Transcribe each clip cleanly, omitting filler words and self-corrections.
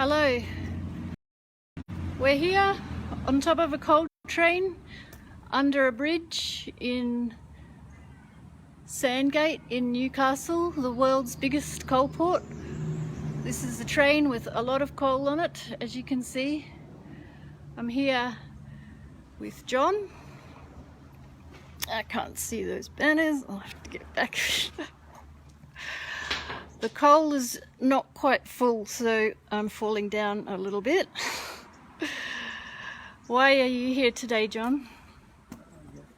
Hello, we're here on top of a coal train under a bridge in Sandgate in Newcastle, the world's biggest coal port. This is a train with a lot of coal on it, as you can see. I'm here with John. I can't see those banners, I'll have to get back. The coal is not quite full, so I'm falling down a little bit. Why are you here today, John?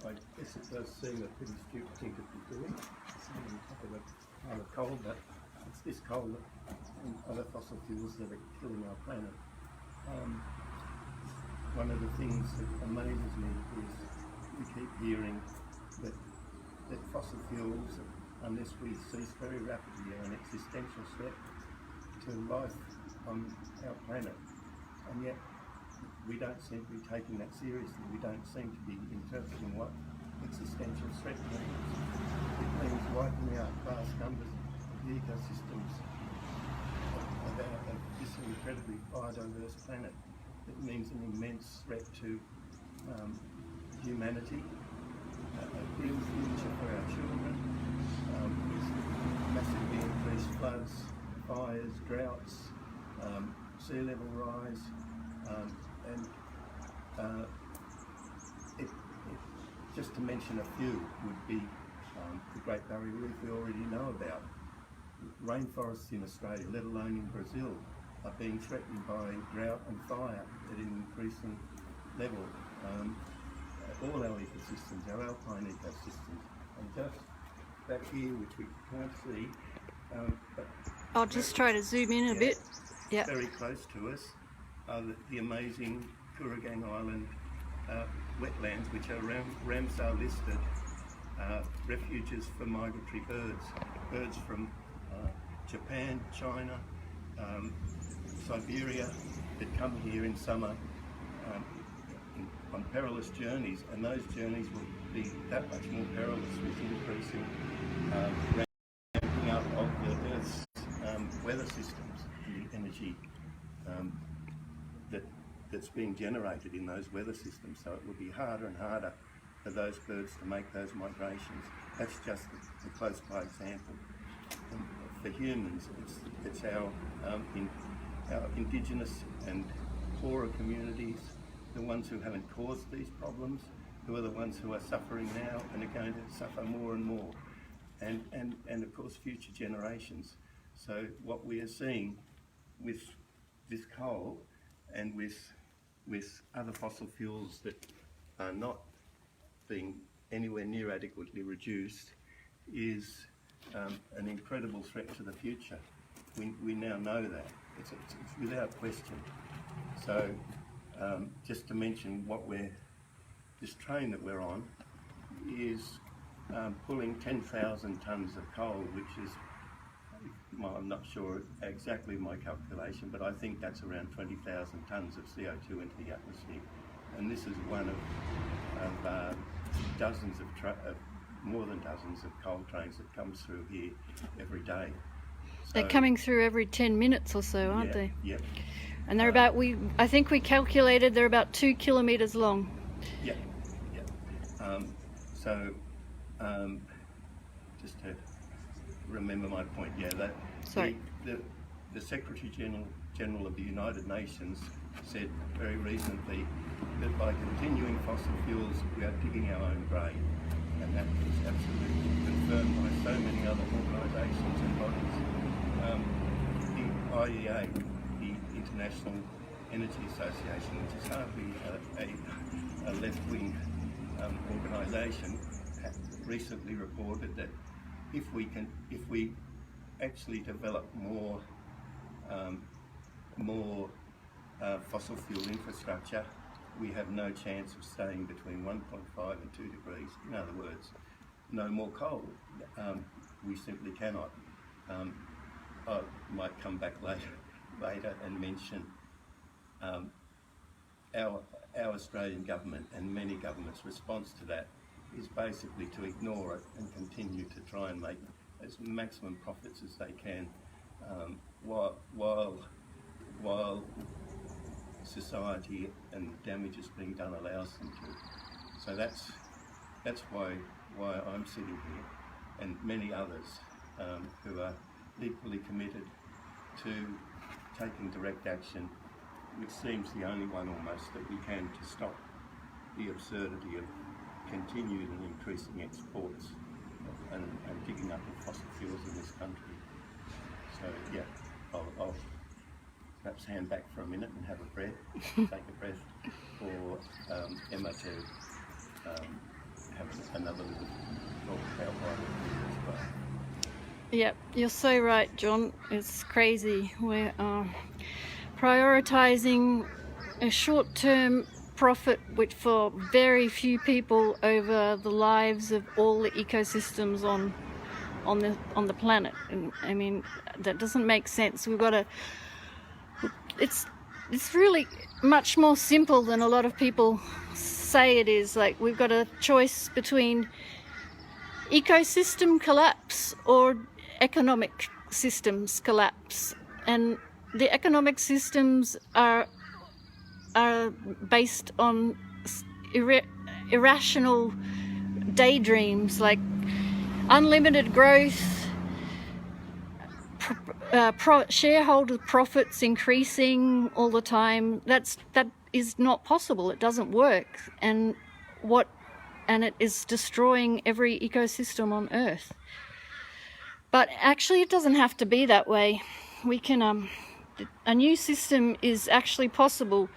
I guess it does seem a pretty stupid thing to be doing. It's on top of a pile of coal, but it's this coal and other fossil fuels that are killing our planet. One of the things that amazes me is we keep hearing that fossil fuels, unless we cease very rapidly, are an existential threat to life on our planet, and yet we don't seem to be taking that seriously. We don't seem to be interpreting what existential threat means. It means wiping out vast numbers of the ecosystems of this incredibly biodiverse planet. It means an immense threat to humanity, a grim future for our children, with massively increased floods, fires, droughts, sea level rise, and just to mention a few would be the Great Barrier Reef we already know about. Rainforests in Australia, let alone in Brazil, are being threatened by drought and fire at an increasing level. All our ecosystems, our alpine ecosystems, and just back here, which we can't see, but I'll just try to zoom in a bit. Yeah. Very close to us are the amazing Kooragang Island wetlands, which are Ramsar listed refuges for migratory birds from Japan, China, Siberia, that come here in summer on perilous journeys, and those journeys will be that much more perilous with increasing ramping up of the Earth's weather systems and the energy that's being generated in those weather systems. So it will be harder and harder for those birds to make those migrations. That's just a close by example. And for humans, it's our indigenous and poorer communities, the ones who haven't caused these problems, who are the ones who are suffering now and are going to suffer more and more, and of course future generations. So what we are seeing with this coal and with other fossil fuels that are not being anywhere near adequately reduced is an incredible threat to the future. We now know that. It's without question. So just to mention this train that we're on is pulling 10,000 tonnes of coal, which is, well, I'm not sure exactly my calculation, but I think that's around 20,000 tonnes of CO2 into the atmosphere. And this is one of dozens of more than dozens of coal trains that comes through here every day. So, they're coming through every 10 minutes or so, aren't they? Yeah. And they're about, I think we calculated they're about 2 kilometres long. Yeah. Just to remember my point, that the Secretary General of the United Nations said very recently that by continuing fossil fuels we are digging our own grave, and that is absolutely confirmed by so many other organisations and bodies. The IEA, the International Energy Association, which is hardly a left-wing organisation, recently reported that if we actually develop more fossil fuel infrastructure, we have no chance of staying between 1.5 and 2 degrees. In other words, no more coal. We simply cannot. I might come back later and mention our Australian government and many governments' response to that is basically to ignore it and continue to try and make as maximum profits as they can, while society and damage is being done allows them to. So that's why I'm sitting here, and many others who are equally committed to taking direct action, which seems the only one almost that we can to stop the absurdity of continued and increasing exports and digging up of fossil fuels in this country. So yeah, I'll perhaps hand back for a minute and have a breath, take a breath, or Emma to have another little talk about why we're here as well. Yep, you're so right, John. It's crazy. We're prioritising a short-term profit, which for very few people, over the lives of all the ecosystems on the planet. And I mean, that doesn't make sense. We've got to. It's really much more simple than a lot of people say it is. Like, we've got a choice between ecosystem collapse or economic systems collapse, and the economic systems are based on irrational daydreams, like unlimited growth, shareholder profits increasing all the time. That is not possible. It doesn't work, and it is destroying every ecosystem on Earth. But actually, it doesn't have to be that way. We can a new system is actually possible.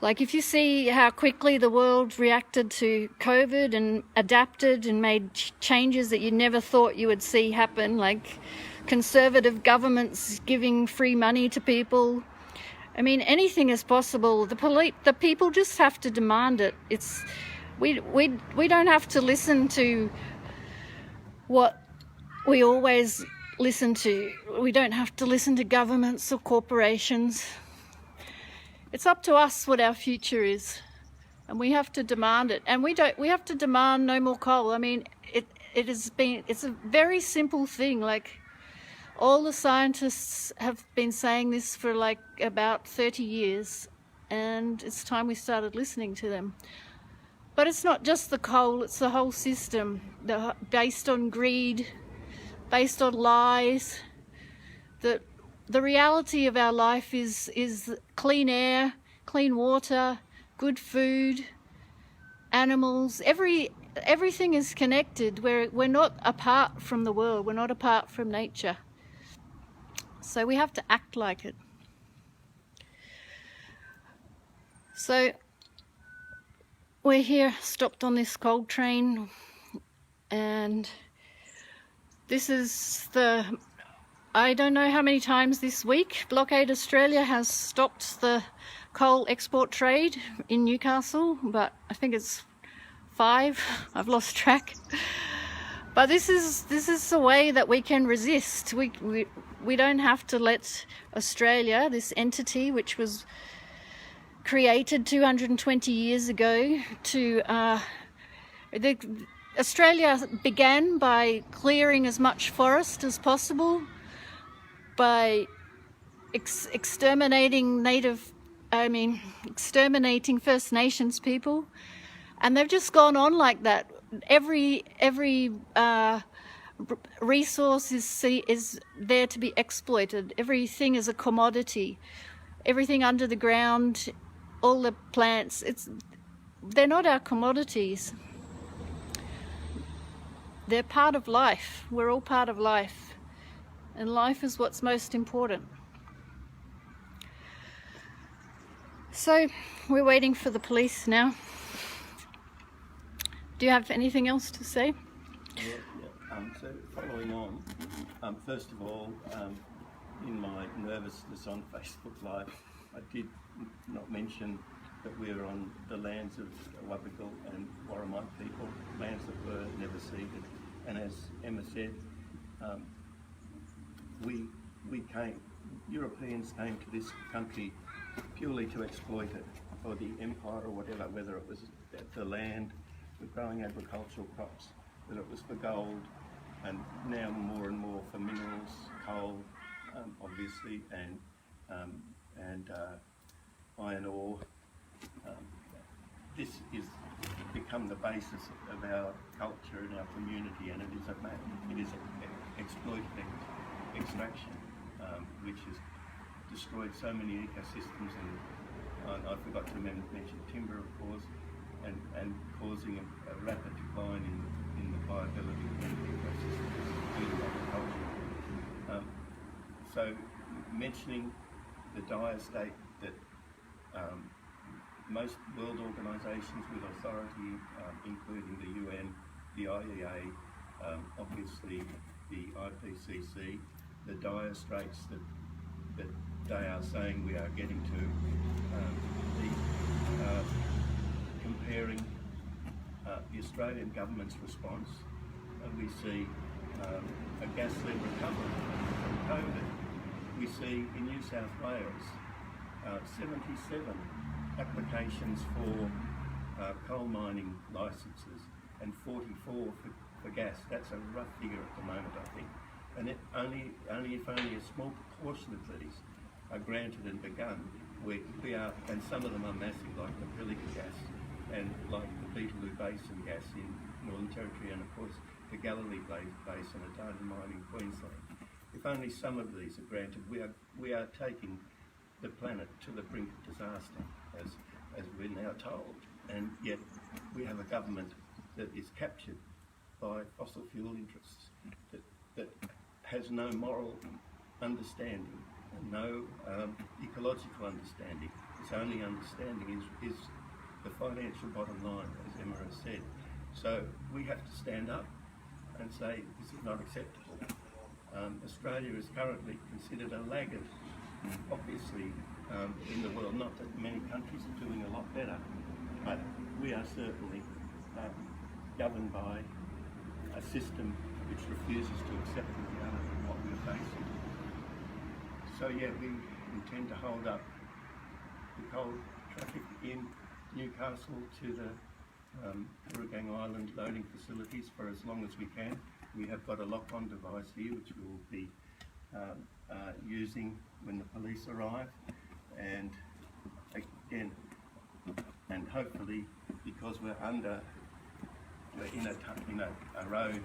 Like, if you see how quickly the world reacted to COVID and adapted and made changes that you never thought you would see happen, like conservative governments giving free money to people. I mean, anything is possible. The people just have to demand it. We don't have to listen to what we always listen to. We don't have to listen to governments or corporations. It's up to us what our future is, and we have to demand it. And we have to demand no more coal. I mean, it's a very simple thing. Like, all the scientists have been saying this for like about 30 years, and it's time we started listening to them. But it's not just the coal, it's the whole system, based on greed, based on lies. The reality of our life is clean air, clean water, good food, animals. Everything is connected. We're not apart from the world. We're not apart from nature. So we have to act like it. So we're here, stopped on this coal train, and this is I don't know how many times this week Blockade Australia has stopped the coal export trade in Newcastle, but I think it's 5. I've lost track. But this is a way that we can resist. We don't have to let Australia, this entity which was created 220 years ago, Australia began by clearing as much forest as possible, by exterminating First Nations people, and they've just gone on like that. Every resource is there to be exploited. Everything is a commodity. Everything under the ground, all the plants, they're not our commodities. They're part of life. We're all part of life. And life is what's most important. So we're waiting for the police now. Do you have anything else to say? Yeah. So following on, first of all, in my nervousness on Facebook Live, I did not mention that we're on the lands of Awabakal and Warramite people, lands that were never ceded. And as Emma said, Europeans came to this country purely to exploit it for the empire or whatever, whether it was the land with growing agricultural crops, whether it was for gold, and now more and more for minerals, coal, obviously, and iron ore. This is become the basis of our culture and our community, and it is exploitative extraction, which has destroyed so many ecosystems, and I forgot to mention timber, of course, and causing a rapid decline in the viability of many ecosystems, including agriculture. So, mentioning the dire state that most world organisations with authority, including the UN, the IEA, obviously the IPCC, the dire straits that they are saying we are getting to, comparing the Australian government's response, we see a gas-led recovery from COVID. We see in New South Wales 77 applications for coal mining licences and 44 for gas. That's a rough figure at the moment, I think. And if only a small proportion of these are granted and begun, we are, and some of them are massive, like the Pilliga gas and like the Beetaloo Basin gas in Northern Territory, and of course the Galilee Basin at Darwin Mine in Queensland. If only some of these are granted, we are taking the planet to the brink of disaster, as we're now told, and yet we have a government that is captured by fossil fuel interests, that has no moral understanding and no ecological understanding. Its only understanding is the financial bottom line, as Emma has said. So we have to stand up and say this is not acceptable. Australia is currently considered a laggard, obviously, in the world. Not that many countries are doing a lot better, but we are certainly governed by a system which refuses to accept the reality of what we're facing. So yeah, we intend to hold up the coal traffic in Newcastle to the Kooragang Island loading facilities for as long as we can. We have got a lock-on device here which we will be using when the police arrive, and again, and hopefully, because we're in a road